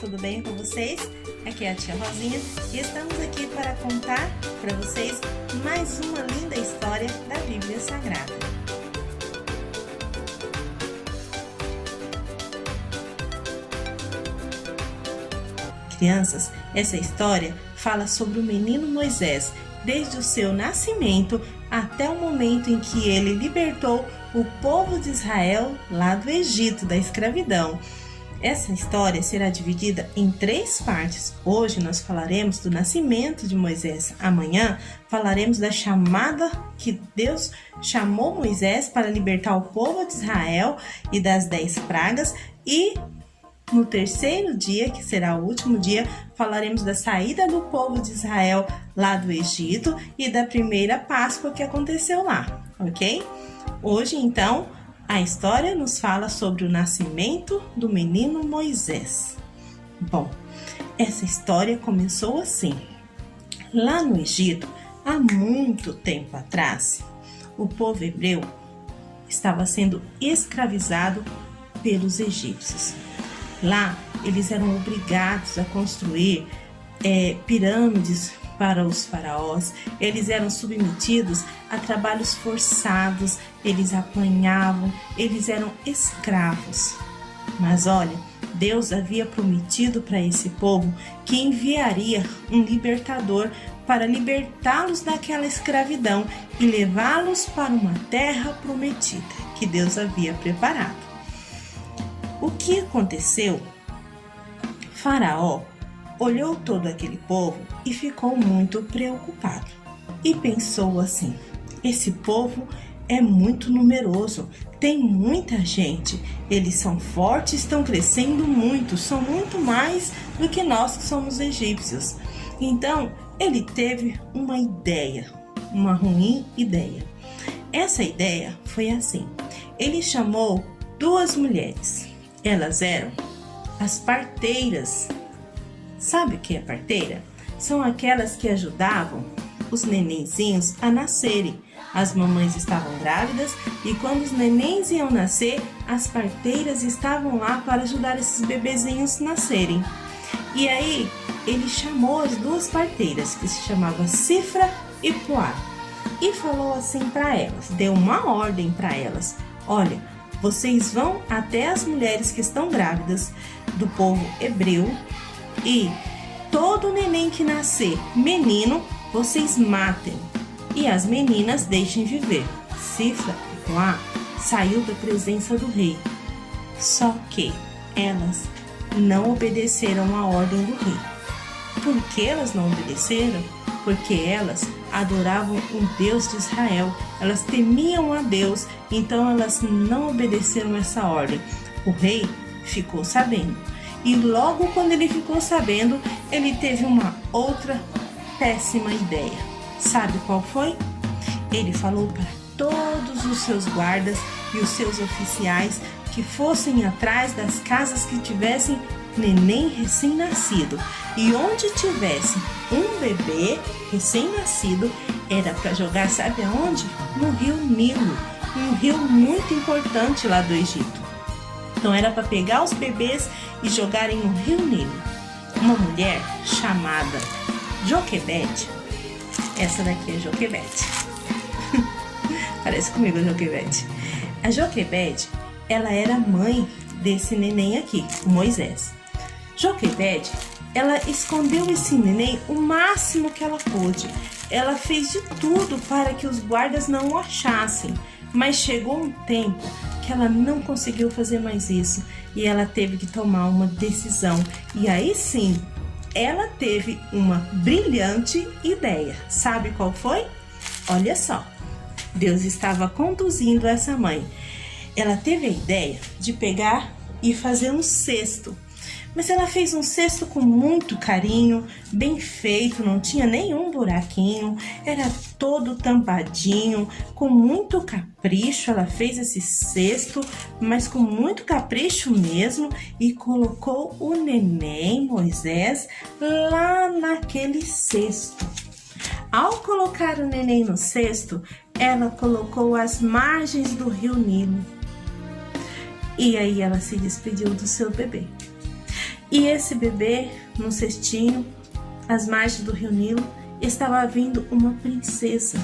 tudo bem com vocês? Aqui é a tia Rosinha e estamos aqui para contar para vocês mais uma linda história da Bíblia Sagrada. Crianças, essa história fala sobre o menino Moisés, desde o seu nascimento até o momento em que ele libertou o povo de Israel lá do Egito, da escravidão. Essa história será dividida em 3 partes. Hoje nós falaremos do nascimento de Moisés. Amanhã falaremos da chamada que Deus chamou Moisés para libertar o povo de Israel e das 10 pragas. E no terceiro dia, que será o último dia, falaremos da saída do povo de Israel lá do Egito e da primeira Páscoa que aconteceu lá, ok? Hoje, então, a história nos fala sobre o nascimento do menino Moisés. Bom, essa história começou assim. Lá no Egito, há muito tempo atrás, o povo hebreu estava sendo escravizado pelos egípcios. Lá, eles eram obrigados a construir pirâmides para os faraós, eles eram submetidos a trabalhos forçados, eles apanhavam, eles eram escravos. Mas olha, Deus havia prometido para esse povo que enviaria um libertador para libertá-los daquela escravidão e levá-los para uma terra prometida que Deus havia preparado. O que aconteceu? Faraó olhou todo aquele povo e ficou muito preocupado. E pensou assim: esse povo é muito numeroso, tem muita gente, eles são fortes, estão crescendo muito, são muito mais do que nós que somos egípcios. Então, ele teve uma ideia, uma ruim ideia. Essa ideia foi assim: ele chamou 2 mulheres. Elas eram as parteiras. Sabe o que é parteira? São aquelas que ajudavam os nenenzinhos a nascerem. As mamães estavam grávidas e quando os nenéns iam nascer, as parteiras estavam lá para ajudar esses bebezinhos a nascerem. E aí, ele chamou as 2 parteiras, que se chamavam Cifra e Puá, e falou assim para elas, deu uma ordem para elas: olha, vocês vão até as mulheres que estão grávidas do povo hebreu e todo neném que nascer menino, vocês matem e as meninas deixem viver. Cifra e Puá saiu da presença do rei, só que elas não obedeceram a ordem do rei. Por que elas não obedeceram? Porque elas adoravam o Deus de Israel, elas temiam a Deus, então elas não obedeceram essa ordem. O rei ficou sabendo, e logo quando ele ficou sabendo, ele teve uma outra péssima ideia. Sabe qual foi? Ele falou para todos os seus guardas e os seus oficiais que fossem atrás das casas que tivessem neném recém-nascido, e onde tivesse um bebê recém-nascido era para jogar, sabe aonde? No rio Nilo, um rio muito importante lá do Egito. Então era para pegar os bebês e jogarem no rio Nilo. Uma mulher chamada Joquebede, essa daqui é Joquebede, parece comigo a Joquebede. A Joquebede, ela era mãe desse neném aqui, Moisés. Joquebede, ela escondeu esse neném o máximo que ela pôde. Ela fez de tudo para que os guardas não o achassem, mas chegou um tempo que ela não conseguiu fazer mais isso e ela teve que tomar uma decisão. E aí sim, ela teve uma brilhante ideia. Sabe qual foi? Olha só, Deus estava conduzindo essa mãe. Ela teve a ideia de pegar e fazer um cesto. Mas ela fez um cesto com muito carinho, bem feito, não tinha nenhum buraquinho, era todo tampadinho, com muito capricho. Ela fez esse cesto, mas com muito capricho mesmo, e colocou o neném Moisés lá naquele cesto. Ao colocar o neném no cesto, ela colocou as margens do rio Nilo. E aí ela se despediu do seu bebê. E esse bebê, num cestinho, às margens do rio Nilo, estava vindo uma princesa.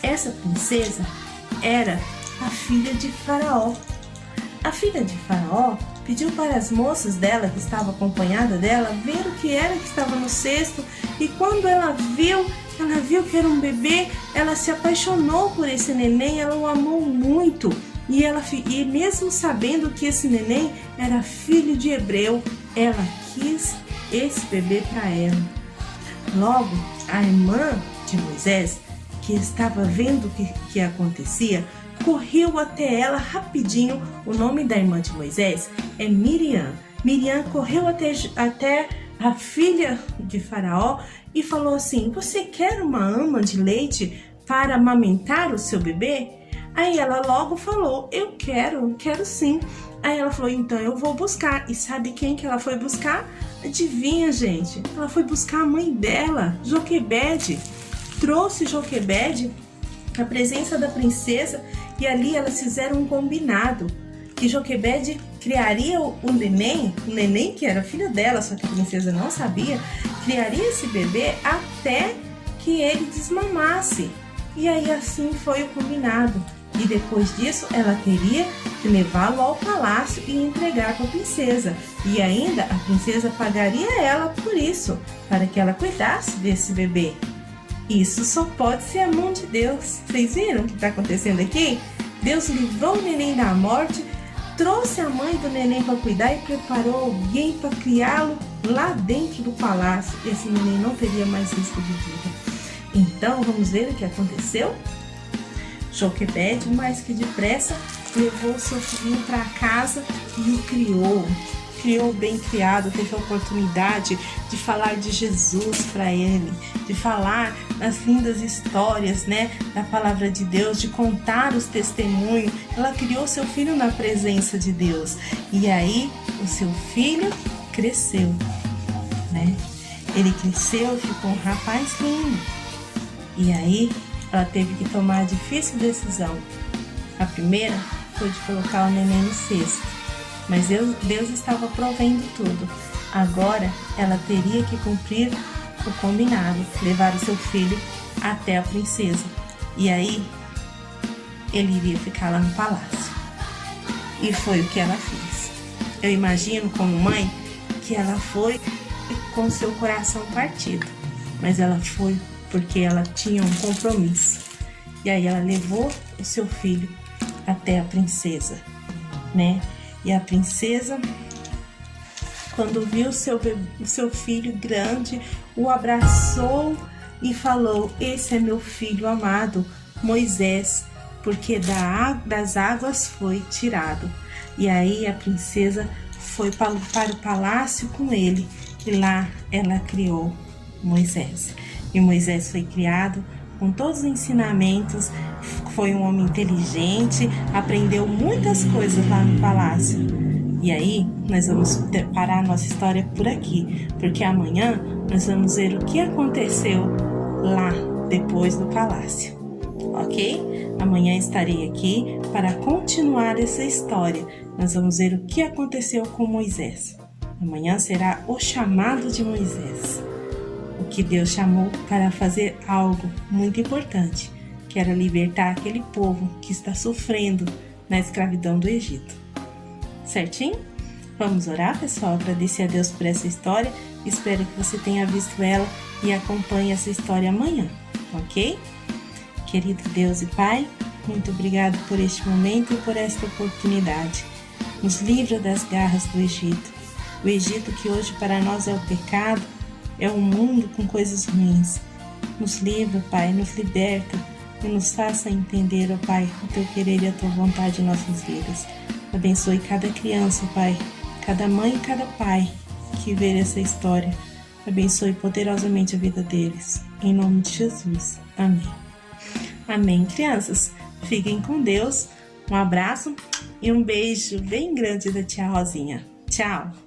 Essa princesa era a filha de Faraó. A filha de Faraó pediu para as moças dela, que estavam acompanhada dela, ver o que era que estava no cesto, e quando ela viu que era um bebê, ela se apaixonou por esse neném, ela o amou muito, e mesmo sabendo que esse neném era filho de hebreu, ela quis esse bebê para ela. Logo, a irmã de Moisés, que estava vendo o que acontecia, correu até ela rapidinho. O nome da irmã de Moisés é Miriam. Miriam correu até a filha de Faraó e falou assim: você quer uma ama de leite para amamentar o seu bebê? Aí ela logo falou: eu quero sim. Aí ela falou: então eu vou buscar. E sabe quem que ela foi buscar? Adivinha, gente? Ela foi buscar a mãe dela, Joquebede. Trouxe Joquebede à presença da princesa, e ali elas fizeram um combinado, que Joquebede criaria o neném que era filho dela, só que a princesa não sabia, criaria esse bebê até que ele desmamasse. E aí assim foi o combinado. E depois disso ela teria que levá-lo ao palácio e entregar para a princesa. E ainda a princesa pagaria ela por isso, para que ela cuidasse desse bebê. Isso só pode ser a mão de Deus. Vocês viram o que está acontecendo aqui? Deus livrou o neném da morte, trouxe a mãe do neném para cuidar e preparou alguém para criá-lo lá dentro do palácio. Esse neném não teria mais risco de vida. Então vamos ver o que aconteceu? Joquebede, mais que depressa, levou o seu filhinho para casa e o criou bem criado, teve a oportunidade de falar de Jesus para ele, de falar as lindas histórias, né, da palavra de Deus, de contar os testemunhos. Ela criou seu filho na presença de Deus. E aí o seu filho cresceu, né? Ele cresceu, ficou um rapaz lindo. E aí ela teve que tomar a difícil decisão. A primeira foi de colocar o neném no cesto. Mas Deus estava provendo tudo. Agora ela teria que cumprir o combinado, levar o seu filho até a princesa. E aí ele iria ficar lá no palácio. E foi o que ela fez. Eu imagino, como mãe, que ela foi com seu coração partido. Mas ela foi porque ela tinha um compromisso. E aí ela levou o seu filho até a princesa, né? E a princesa, quando viu o seu filho grande, o abraçou e falou: esse é meu filho amado, Moisés, porque das águas foi tirado. E aí a princesa foi para o palácio com ele, e lá ela criou Moisés. E Moisés foi criado com todos os ensinamentos, foi um homem inteligente, aprendeu muitas coisas lá no palácio. E aí nós vamos parar a nossa história por aqui, porque amanhã nós vamos ver o que aconteceu lá depois do palácio, ok? Amanhã estarei aqui para continuar essa história. Nós vamos ver o que aconteceu com Moisés. Amanhã será o chamado de Moisés, o que Deus chamou para fazer algo muito importante, que era libertar aquele povo que está sofrendo na escravidão do Egito. Certinho? Vamos orar, pessoal, agradecer a Deus por essa história. Espero que você tenha visto ela e acompanhe essa história amanhã, ok? Querido Deus e Pai, muito obrigado por este momento e por esta oportunidade. Nos livra das garras do Egito. O Egito que hoje para nós é o pecado, é um mundo com coisas ruins. Nos livra, Pai, nos liberta e nos faça entender, ó Pai, o Teu querer e a Tua vontade em nossas vidas. Abençoe cada criança, Pai, cada mãe e cada pai que vê essa história. Abençoe poderosamente a vida deles. Em nome de Jesus. Amém. Amém, crianças. Fiquem com Deus. Um abraço e um beijo bem grande da tia Rosinha. Tchau!